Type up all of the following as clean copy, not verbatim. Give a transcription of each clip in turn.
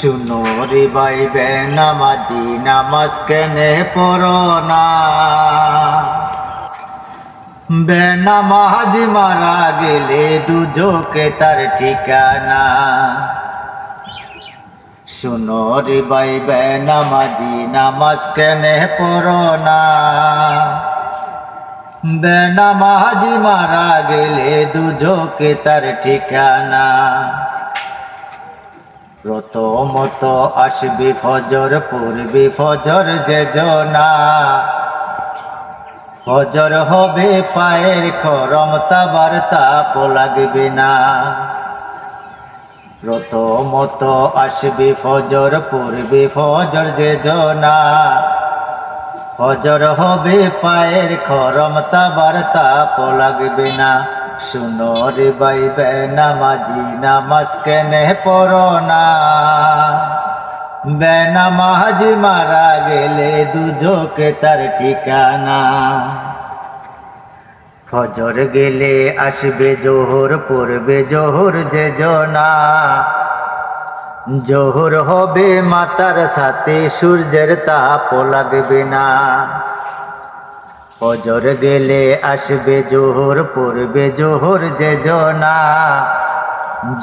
শুনো রে ভাই বেনামাজি নামাজ কেনে পড়ো না। বেনামাজি মারা গেলে দুজকে তার ঠিকানা। শুনো রে ভাই বেনামাজি নামাজ কেনে পড়ো না। বেনামাজি মারা গেলে দুজকে তার ঠিকানা। প্রথমত আসবি ফজর, পড়বি ফজর যে জনা। ফজর হবে পায়ের খরম, তাবার তাপ লাগবে না। প্রথমত আসবি ফজর, পড়বি ফজর যে জনা। ফজর হবে পায়ের খরম, তাবার তাপ লাগবে না। শুনো রে ভাই বেনামাজি নামাজ কেনে পড়ো না। বেনামাজি মারা গেলে দুজকে তার ঠিকানা। ফজর গেলে আসবে জোহর, পড়বে জোহর যে জনা। জোহর হবে মাতার সাথে, সূর্যের তাপ লাগবে না। ফজর গেলে আসবে জোহর, পড়বে জোহর যে জনা।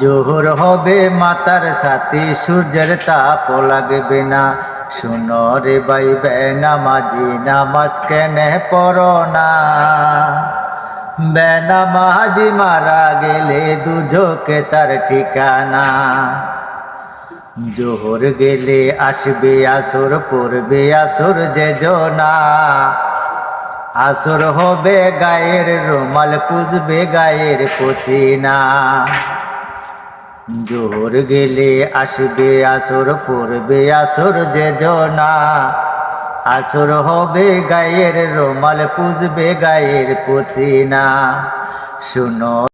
জোহর হবে মাতার সাথে, সূর্যের তাপ লাগবে না। শুনো রে ভাই বেনামাজি নামাজ কেনে পড়ো না। বেনামাজি মারা গেলে দুজকে তার ঠিকানা। জোহর গেলে আসবে আসর, পড়বে আসর যে জনা। আসর হবে গায়ের রুমাল, পুজবে গায়ের পছিনা। জোহর গেলে আসবে আসর, পড়বে আসর যে জনা। আসর হবে গায়ের রুমাল, পুজবে গায়ের পছিনা। শুনো